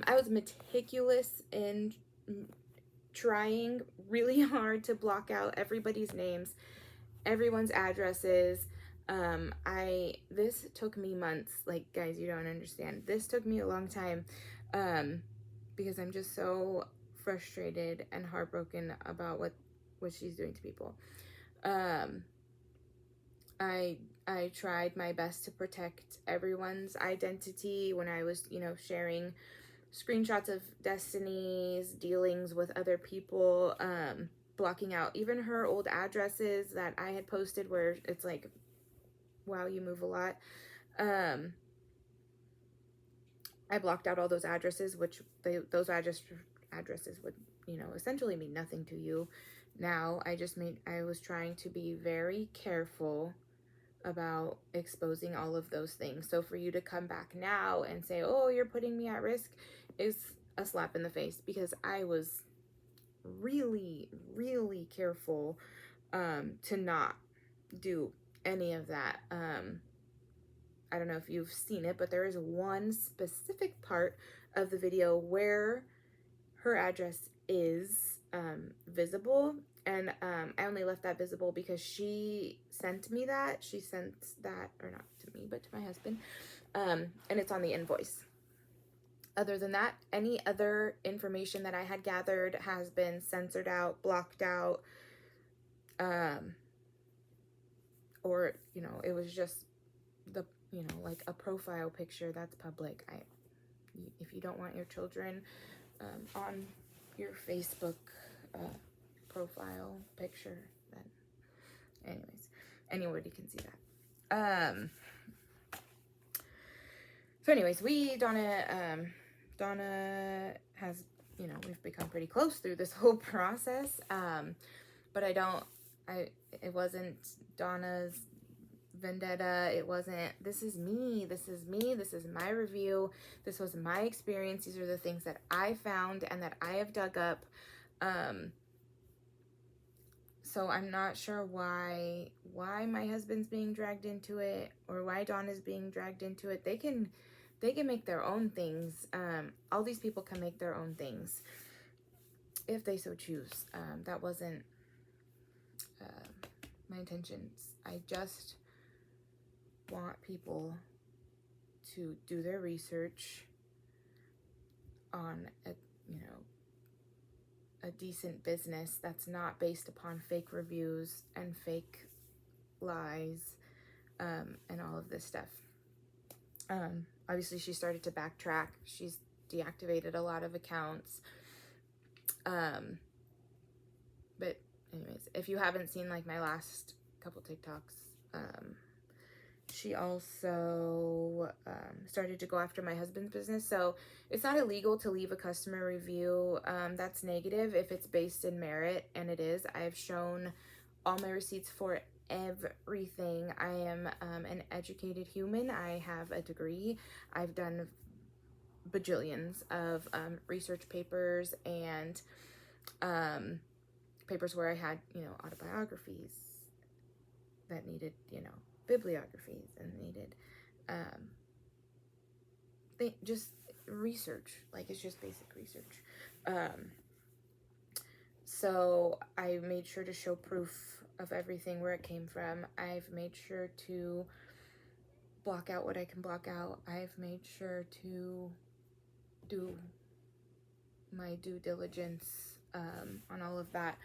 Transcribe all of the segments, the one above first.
I was meticulous in trying really hard to block out everybody's names, everyone's addresses. This took me months. Like, guys, you don't understand. This took me a long time, because I'm just so frustrated and heartbroken about what she's doing to people. I tried my best to protect everyone's identity when I was, sharing screenshots of Destiny's dealings with other people, blocking out even her old addresses that I had posted where it's like, wow, you move a lot. I blocked out all those addresses, which those addresses would, essentially mean nothing to you. Now I was trying to be very careful about exposing all of those things. So for you to come back now and say, oh, you're putting me at risk, is a slap in the face, because I was really, really careful to not do any of that. I don't know if you've seen it, but there is one specific part of the video where her address is visible. And I only left that visible because she sent me that. She sent that, or not to me, but to my husband. And it's on the invoice. Other than that, any other information that I had gathered has been censored out, blocked out, or, it was just like a profile picture that's public. If you don't want your children on your Facebook profile picture, then anybody can see that. So anyways, Donna has, we've become pretty close through this whole process. But it wasn't Donna's vendetta. It wasn't, this is me, this is my review, this was my experience, these are the things that I found and that I have dug up. So I'm not sure why my husband's being dragged into it, or why Donna's being dragged into it. They can make their own things. All these people can make their own things if they so choose. That wasn't my intentions. I just want people to do their research on a decent business that's not based upon fake reviews and fake lies, and all of this stuff. Obviously she started to backtrack. She's deactivated a lot of accounts. But anyways, if you haven't seen like my last couple TikToks, she also started to go after my husband's business. So it's not illegal to leave a customer review that's negative if it's based in merit, and it is. I've shown all my receipts for everything. I am an educated human. I have a degree. I've done bajillions of research papers and papers where I had, autobiographies that needed, bibliographies and needed just research. Like, it's just basic research. So I made sure to show proof of everything, where it came from. I've made sure to block out what I can block out. I've made sure to do my due diligence on all of that.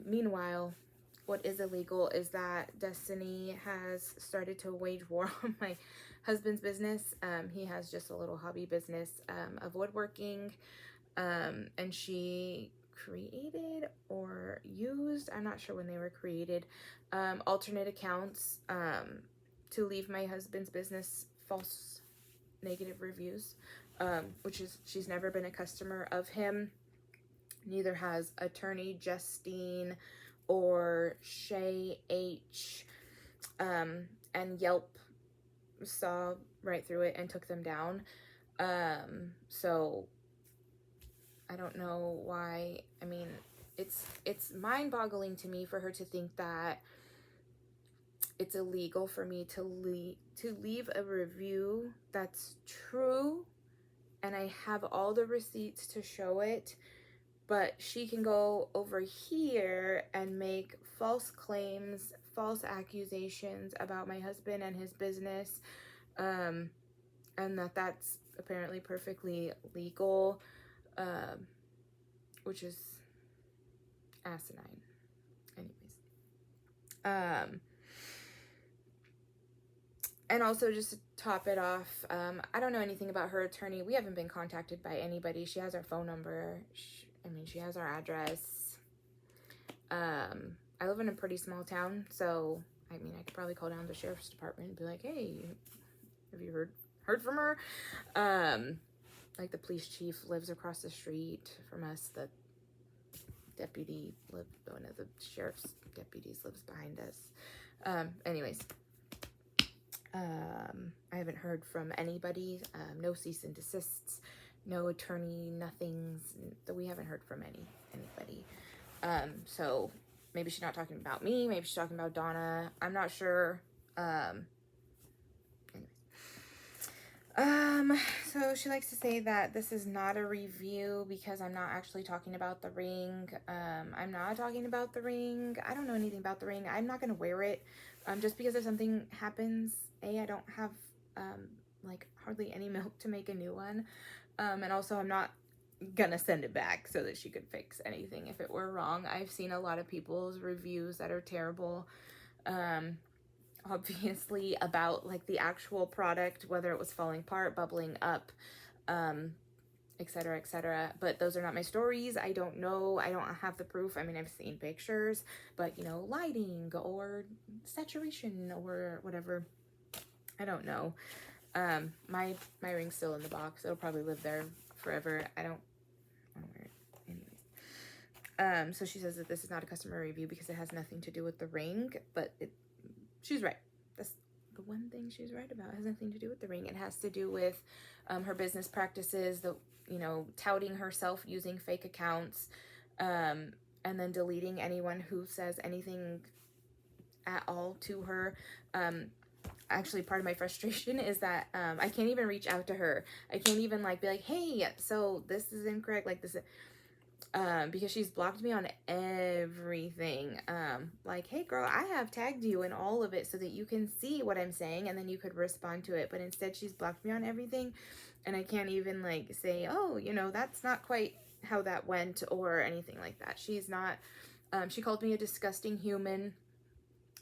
Meanwhile, what is illegal is that Destiny has started to wage war on my husband's business. He has just a little hobby business of woodworking, and she created or used, I'm not sure when they were created, alternate accounts to leave my husband's business false negative reviews, which is, she's never been a customer of him. Neither has attorney Justine or Shay H. And Yelp saw right through it and took them down. So I don't know why. I mean, it's mind-boggling to me for her to think that it's illegal for me to leave a review that's true and I have all the receipts to show it, but she can go over here and make false claims, false accusations about my husband and his business, and that's apparently perfectly legal, which is asinine. Anyways, and also, just to top it off, I don't know anything about her attorney. We haven't been contacted by anybody. She has our phone number. She has our address. I live in a pretty small town, so I could probably call down the sheriff's department and be like, hey, have you heard from her? Like, the police chief lives across the street from us. The deputy one of the sheriff's deputies lives behind us. Anyways, I haven't heard from anybody. No cease and desists, no attorney, nothings. We haven't heard from anybody. So maybe she's not talking about me. Maybe she's talking about Donna. I'm not sure. So she likes to say that this is not a review because I'm not actually talking about the ring. I'm not talking about the ring. I don't know anything about the ring. I'm not going to wear it. Just because if something happens, I don't have, like, hardly any milk to make a new one. And also I'm not gonna send it back so that she could fix anything if it were wrong. I've seen a lot of people's reviews that are terrible. Obviously about, like, the actual product, whether it was falling apart, bubbling up, etc., etc. But those are not my stories. I don't know. I don't have the proof. I've seen pictures, but, lighting or saturation or whatever, I don't know. My ring's still in the box. It'll probably live there forever. I don't wear it anyways. So she says that this is not a customer review because it has nothing to do with the ring, but she's right. That's the one thing she's right about. It has nothing to do with the ring. It has to do with her business practices, touting herself using fake accounts, and then deleting anyone who says anything at all to her. Actually, part of my frustration is that I can't even reach out to her. I can't even, like, be like, hey, so this is incorrect, like this, because she's blocked me on everything. Like, hey girl, I have tagged you in all of it so that you can see what I'm saying and then you could respond to it. But instead she's blocked me on everything, and I can't even, like, say, oh, that's not quite how that went or anything like that. She's not, she called me a disgusting human,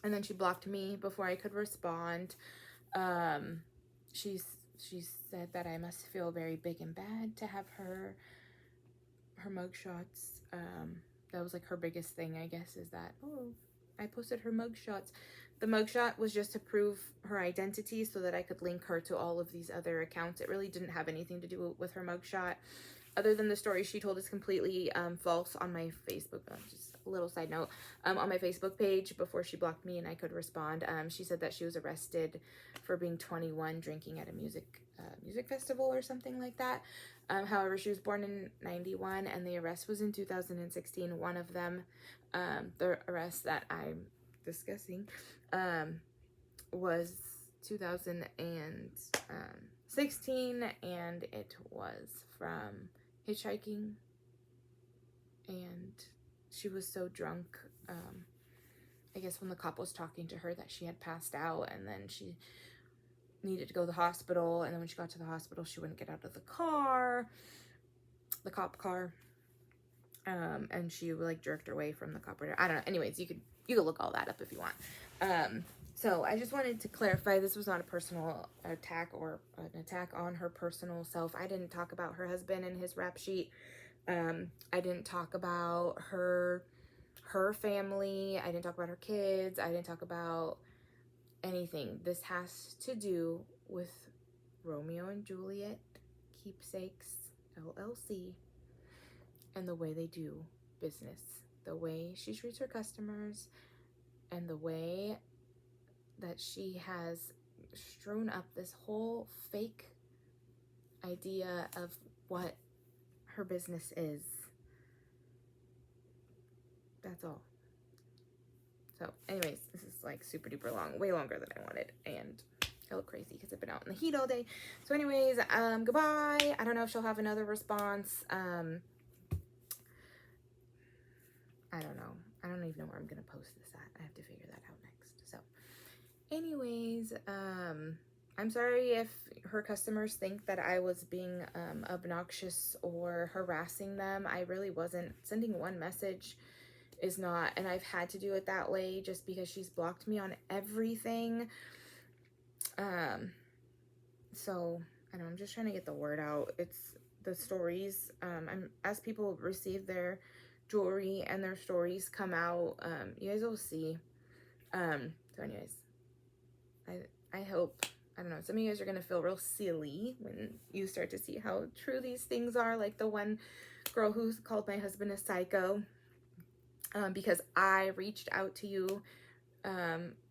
and then she blocked me before I could respond. She said that I must feel very big and bad to have her mugshots. That was, like, her biggest thing, I guess, is that, oh, I posted her mugshots. The mugshot was just to prove her identity so that I could link her to all of these other accounts. It really didn't have anything to do with her mugshot, other than the story she told is completely false on my Facebook. Just a little side note, on my Facebook page, before she blocked me and I could respond, she said that she was arrested for being 21 drinking at a music festival or something like that. However, she was born in 91 and the arrest was in 2016. One of them, the arrest that I'm discussing, was 2016, and it was from hitchhiking, and she was so drunk, I guess when the cop was talking to her, that she had passed out, and then she needed to go to the hospital, and then when she got to the hospital she wouldn't get out of the cop car, and she, like, jerked her away from the cop. I don't know. Anyways, you could look all that up if you want. So I just wanted to clarify, this was not a personal attack or an attack on her personal self. I didn't talk about her husband and his rap sheet. I didn't talk about her family. I didn't talk about her kids. I didn't talk about anything. This has to do with Romeo and Juliet Keepsakes LLC and the way they do business, the way she treats her customers, and the way that she has strewn up this whole fake idea of what her business is. That's all. So anyways, this is, like, super duper long, way longer than I wanted, and I look crazy because I've been out in the heat all day. So anyways, goodbye. I don't know if she'll have another response. I don't know. I don't even know where I'm going to post this at. I have to figure that out next. So anyways, I'm sorry if her customers think that I was being obnoxious or harassing them. I really wasn't. Sending one message is not, and I've had to do it that way just because she's blocked me on everything. So I know I'm just trying to get the word out. It's the stories. As people receive their jewelry and their stories come out, you guys will see. So anyways, I hope, I don't know, some of you guys are gonna feel real silly when you start to see how true these things are, like the one girl who called my husband a psycho, because I reached out to you,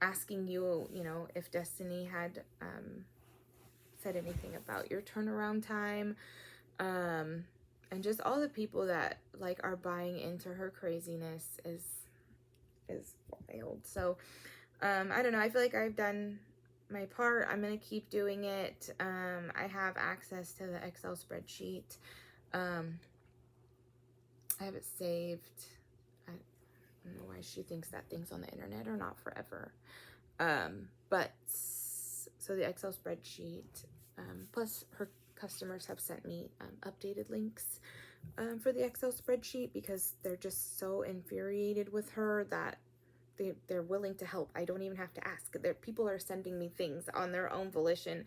asking you, you know, if Destiny had said anything about your turnaround time, and just all the people that like are buying into her craziness is wild. So I don't know, I feel like I've done my part. I'm gonna keep doing it. I have access to the Excel spreadsheet. I have it saved. I don't know why she thinks that things on the internet are not forever. But so the Excel spreadsheet, plus her customers have sent me updated links for the Excel spreadsheet because they're just so infuriated with her that they're willing to help. I don't even have to ask. People are sending me things on their own volition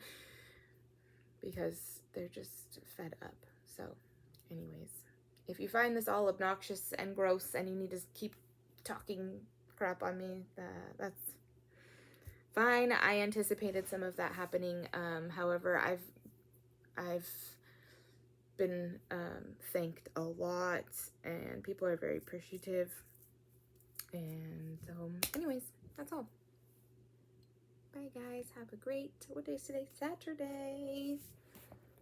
because they're just fed up. So anyways, if you find this all obnoxious and gross and you need to keep talking crap on me, that's fine. I anticipated some of that happening. However, I've been thanked a lot and people are very appreciative. And so anyways, that's all. Bye guys, have a great, what day is today? Saturday.